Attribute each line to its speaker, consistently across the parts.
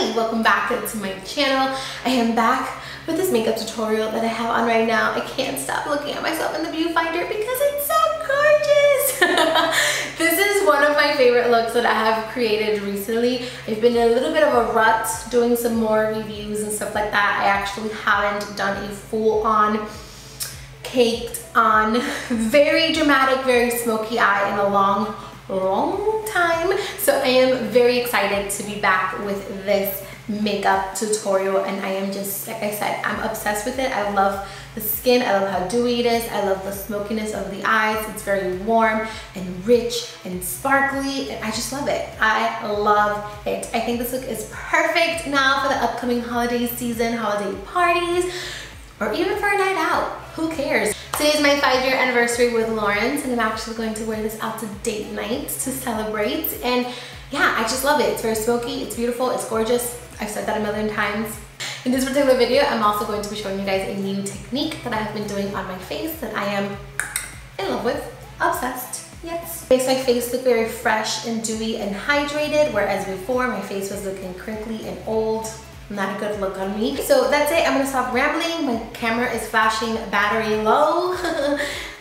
Speaker 1: Nelly. Welcome back to my channel. I am back with this makeup tutorial that I have on right now. I can't stop looking at myself in the viewfinder because it's so gorgeous. This is one of my favorite looks that I have created recently. I've been in a little bit of a rut doing some more reviews and stuff like that. I actually haven't done a full-on caked on very dramatic, very smoky eye in a long time. So I am very excited to be back with this makeup tutorial, and I am just, like I said, I'm obsessed with it. I love the skin, I love how dewy it is, I love the smokiness of the eyes. It's very warm and rich and sparkly, and I just love it. I love it. I think this look is perfect now for the upcoming holiday season, holiday parties, or even for a night out. Who cares? Today is my 5-year anniversary with Lawrence, and I'm actually going to wear this out to date night to celebrate. And yeah, I just love it. It's very smoky, it's beautiful, it's gorgeous. I've said that a million times. In this particular video, I'm also going to be showing you guys a new technique that I have been doing on my face that I am in love with, obsessed. Yes. Makes my face look very fresh and dewy and hydrated, whereas before my face was looking crinkly and old. Not a good look on me. So that's it. I'm gonna stop rambling. My camera is flashing battery low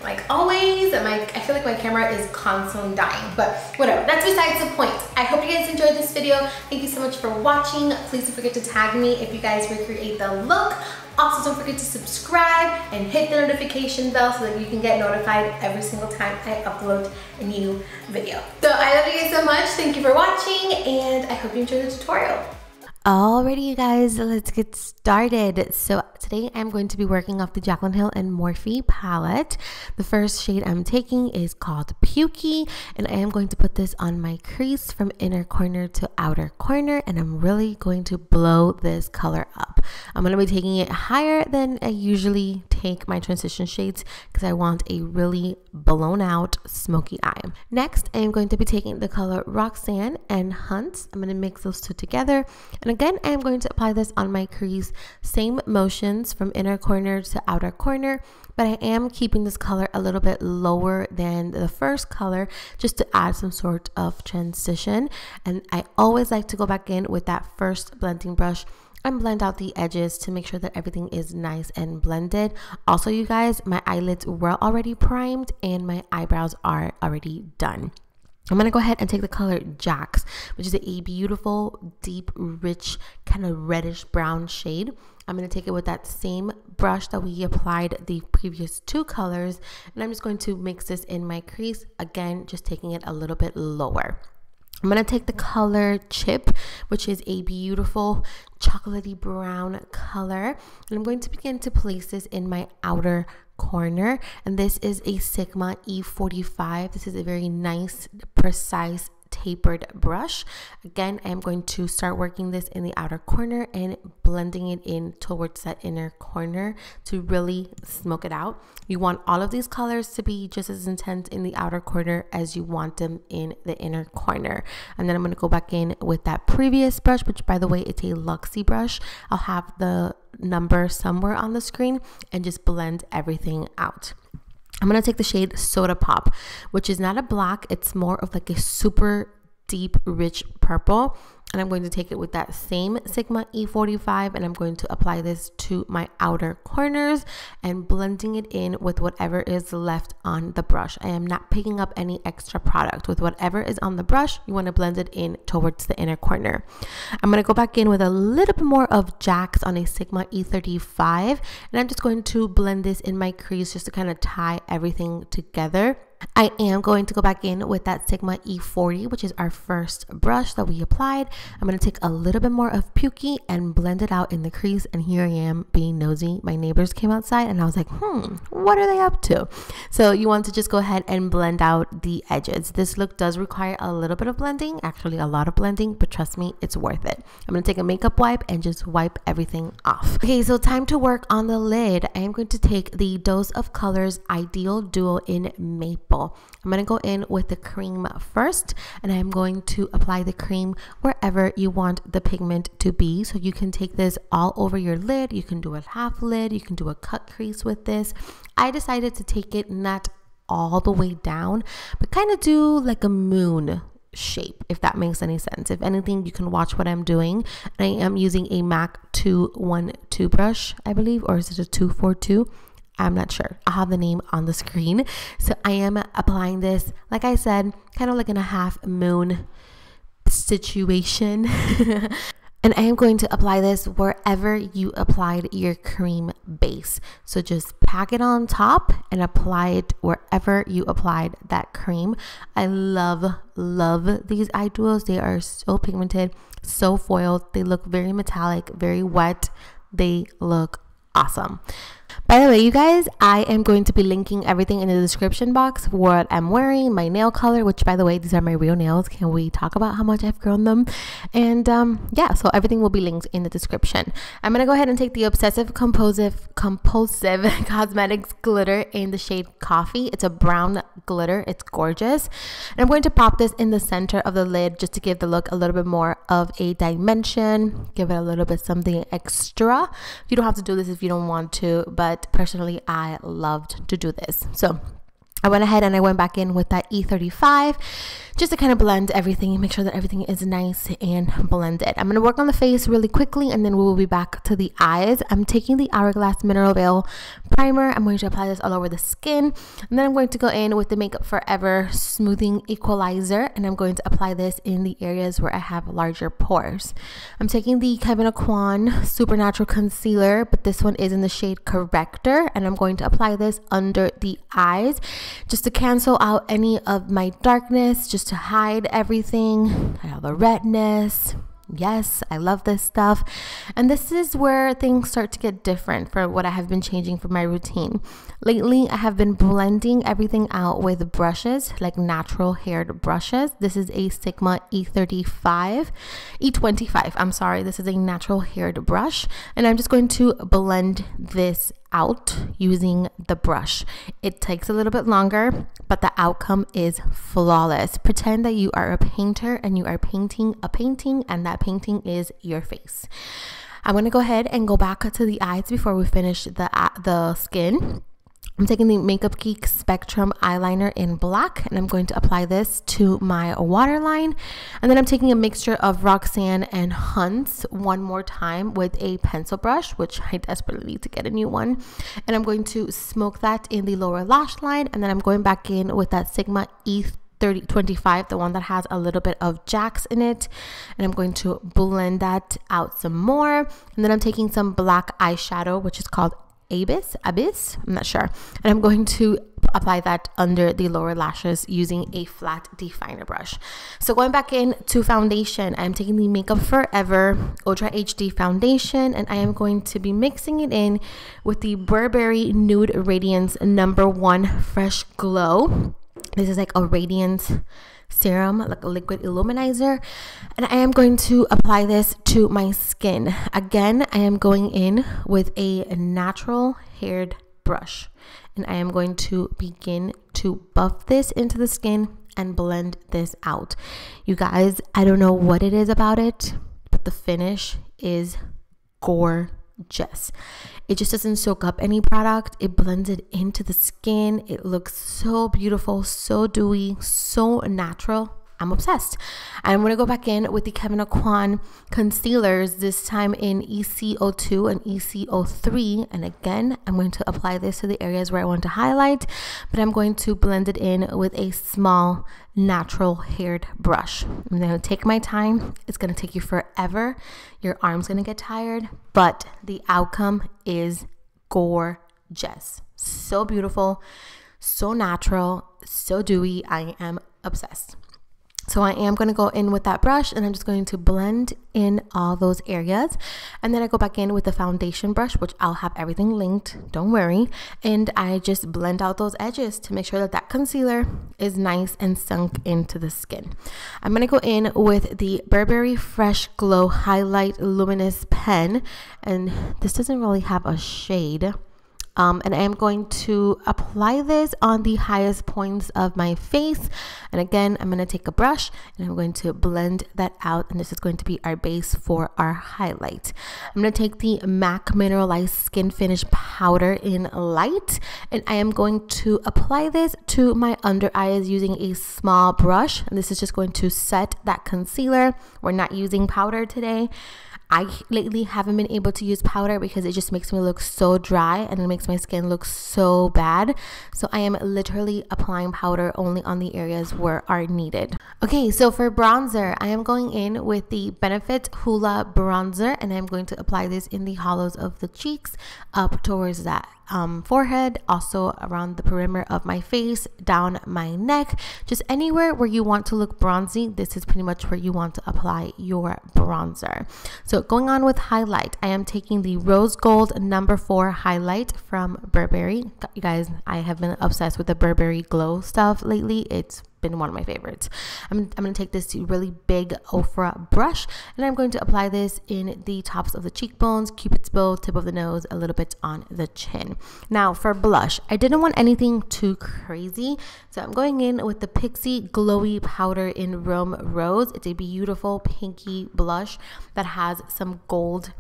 Speaker 1: like always. I feel like my camera is constantly dying, but whatever, that's besides the point. I hope you guys enjoyed this video. Thank you so much for watching. Please don't forget to tag me if you guys recreate the look. Also, don't forget to subscribe and hit the notification bell so that you can get notified every single time I upload a new video. So I love you guys so much. Thank you for watching, and I hope you enjoyed the tutorial.
Speaker 2: Alrighty, you guys, let's get started. So today I'm going to be working off the Jaclyn Hill and Morphe palette. The first shade I'm taking is called Pukey, and I am going to put this on my crease from inner corner to outer corner, and I'm really going to blow this color up. I'm going to be taking it higher than I usually take my transition shades because I want a really blown out smoky eye. Next, I am going to be taking the color Roxanne and Hunt. I'm going to mix those two together, and again, I am going to apply this on my crease. Same motions from inner corner to outer corner, but I am keeping this color a little bit lower than the first color just to add some sort of transition. And I always like to go back in with that first blending brush and blend out the edges to make sure that everything is nice and blended. Also, you guys, my eyelids were already primed and my eyebrows are already done. I'm going to go ahead and take the color Jax, which is a beautiful, deep, rich, kind of reddish brown shade. I'm going to take it with that same brush that we applied the previous two colors, and I'm just going to mix this in my crease, again, just taking it a little bit lower. I'm going to take the color Chip, which is a beautiful chocolatey brown color, and I'm going to begin to place this in my outer corner, and this is a Sigma E45. This is a very nice, precise, tapered brush. Again, I'm going to start working this in the outer corner and blending it in towards that inner corner to really smoke it out. You want all of these colors to be just as intense in the outer corner as you want them in the inner corner. And then I'm going to go back in with that previous brush, which by the way, it's a Luxie brush. I'll have the number somewhere on the screen, and just blend everything out. I'm going to take the shade Soda Pop, which is not a black, it's more of like a super deep, rich purple. And I'm going to take it with that same Sigma E45, and I'm going to apply this to my outer corners and blending it in with whatever is left on the brush. I am not picking up any extra product. With whatever is on the brush, you want to blend it in towards the inner corner. I'm going to go back in with a little bit more of Jax on a Sigma E35, and I'm just going to blend this in my crease just to kind of tie everything together. I am going to go back in with that Sigma E40, which is our first brush that we applied. I'm going to take a little bit more of Pukey and blend it out in the crease, and here I am being nosy. My neighbors came outside and I was like, what are they up to? So you want to just go ahead and blend out the edges. This look does require a little bit of blending, actually a lot of blending, but trust me, it's worth it. I'm going to take a makeup wipe and just wipe everything off. Okay, so time to work on the lid. I am going to take the Dose of Colors Eyedeal Duo in Maple. I'm going to go in with the cream first, and I'm going to apply the cream wherever you want the pigment to be. So you can take this all over your lid, you can do a half lid, you can do a cut crease with this. I decided to take it not all the way down, but kind of do like a moon shape, if that makes any sense. If anything, you can watch what I'm doing. I am using a MAC 212 brush, I believe, or is it a 242? I'm not sure. I'll have the name on the screen. So I am applying this, like I said, kind of like in a half moon situation. And I am going to apply this wherever you applied your cream base. So just pack it on top and apply it wherever you applied that cream. I love these eye duos. They are so pigmented, so foiled. They look very metallic, very wet. They look awesome. By the way, you guys, I am going to be linking everything in the description box, what I'm wearing, my nail color, which by the way, these are my real nails. Can we talk about how much I've grown them? And yeah, so everything will be linked in the description. I'm gonna go ahead and take the Obsessive Compulsive Cosmetics glitter in the shade Coffee. It's a brown glitter. It's gorgeous. And I'm going to pop this in the center of the lid just to give the look a little bit more of a dimension, give it a little bit something extra. You don't have to do this if you don't want to, but personally I loved to do this. So I went ahead and I went back in with that E35 just to kind of blend everything and make sure that everything is nice and blended. I'm going to work on the face really quickly and then we will be back to the eyes. I'm taking the Hourglass Mineral Veil Primer. I'm going to apply this all over the skin. And then I'm going to go in with the Makeup Forever Smoothing Equalizer. And I'm going to apply this in the areas where I have larger pores. I'm taking the IIKONN Supernatural Concealer, but this one is in the shade Corrector. And I'm going to apply this under the eyes just to cancel out any of my darkness, just to hide everything, all the redness. Yes, I love this stuff. And this is where things start to get different for what I have been changing for my routine. Lately, I have been blending everything out with brushes, like natural haired brushes. This is a Sigma E25, I'm sorry. This is a natural haired brush. And I'm just going to blend this out using the brush. It takes a little bit longer, but the outcome is flawless. Pretend that you are a painter and you are painting a painting, and that painting is your face. I'm going to go ahead and go back to the eyes before we finish the skin. I'm taking the Makeup Geek Spectrum eyeliner in black, and I'm going to apply this to my waterline. And then I'm taking a mixture of Roxanne and Hunt's one more time with a pencil brush, which I desperately need to get a new one. And I'm going to smoke that in the lower lash line. And then I'm going back in with that Sigma E25, the one that has a little bit of Jax in it. And I'm going to blend that out some more. And then I'm taking some black eyeshadow, which is called Abyss, I'm not sure. And I'm going to apply that under the lower lashes using a flat definer brush. So going back in to foundation, I'm taking the Makeup Forever Ultra HD foundation, and I am going to be mixing it in with the Burberry Nude Radiance #1 Fresh Glow. This is like a radiance serum, like a liquid illuminizer, and I am going to apply this to my skin. Again, I am going in with a natural haired brush, and I am going to begin to buff this into the skin and blend this out. You guys, I don't know what it is about it, but the finish is gorgeous. It just doesn't soak up any product. It blends it into the skin. It looks so beautiful, so dewy, so natural. I'm obsessed. I'm going to go back in with the IIKONN concealers, this time in EC02 and EC03. And again, I'm going to apply this to the areas where I want to highlight, but I'm going to blend it in with a small natural haired brush. I'm going to take my time. It's going to take you forever. Your arm's going to get tired, but the outcome is gorgeous. So beautiful, so natural, so dewy. I am obsessed. So I am going to go in with that brush, and I'm just going to blend in all those areas. And then I go back in with the foundation brush, which I'll have everything linked, don't worry. And I just blend out those edges to make sure that that concealer is nice and sunk into the skin. I'm going to go in with the Burberry Fresh Glow Highlight Luminous Pen. And this doesn't really have a shade. And I am going to apply this on the highest points of my face. And again, I'm going to take a brush and I'm going to blend that out. And this is going to be our base for our highlight. I'm going to take the MAC Mineralized Skin Finish Powder in Light, and I am going to apply this to my under eyes using a small brush. And this is just going to set that concealer. We're not using powder today. I lately haven't been able to use powder because it just makes me look so dry and it makes my skin look so bad. So I am literally applying powder only on the areas where are needed. Okay, so for bronzer, I am going in with the Benefit Hoola Bronzer, and I'm going to apply this in the hollows of the cheeks up towards that forehead, also around the perimeter of my face, down my neck, just anywhere where you want to look bronzy. This is pretty much where you want to apply your bronzer. So going on with highlight, I am taking the Rose Gold No. 4 highlight from Burberry. You guys, I have been obsessed with the Burberry glow stuff lately. It's been one of my favorites. I'm going to take this really big Ofra brush, and I'm going to apply this in the tops of the cheekbones, cupid's bow, tip of the nose, a little bit on the chin. Now for blush, I didn't want anything too crazy, so I'm going in with the Pixie Glowy Powder in Rome Rose. It's a beautiful pinky blush that has some gold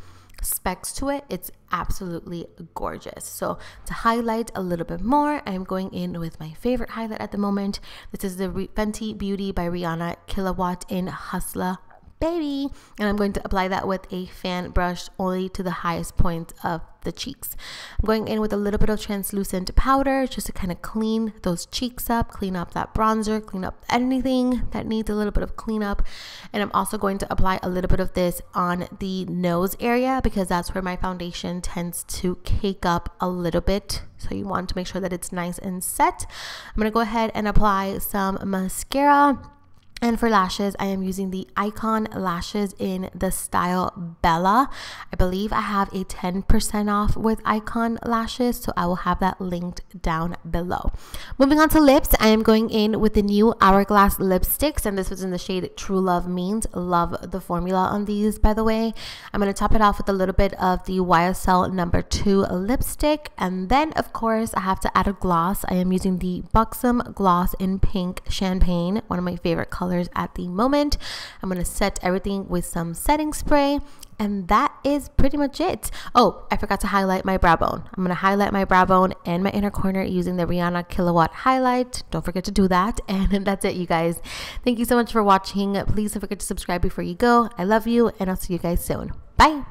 Speaker 2: specks to it. It's absolutely gorgeous. So to highlight a little bit more, I'm going in with my favorite highlight at the moment. This is the Fenty Beauty by Rihanna Kilowatt in Hustler Baby, and I'm going to apply that with a fan brush only to the highest point of the cheeks. I'm going in with a little bit of translucent powder just to kind of clean those cheeks up, clean up that bronzer, clean up anything that needs a little bit of cleanup. And I'm also going to apply a little bit of this on the nose area because that's where my foundation tends to cake up a little bit. So you want to make sure that it's nice and set. I'm going to go ahead and apply some mascara. And for lashes, I am using the IIKONN lashes in the style Bella. I believe I have a 10% off with IIKONN lashes, so I will have that linked down below. Moving on to lips, I am going in with the new Hourglass lipsticks, and this was in the shade True Love Means. Love the formula on these, by the way. I'm going to top it off with a little bit of the YSL No. 2 lipstick, and then, of course, I have to add a gloss. I am using the Buxom Gloss in Pink Champagne, one of my favorite colors at the moment. I'm going to set everything with some setting spray, and that is pretty much it. Oh, I forgot to highlight my brow bone. I'm going to highlight my brow bone and my inner corner using the Rihanna Kilowatt highlight. Don't forget to do that. And that's it, you guys. Thank you so much for watching. Please don't forget to subscribe before you go. I love you, and I'll see you guys soon. Bye.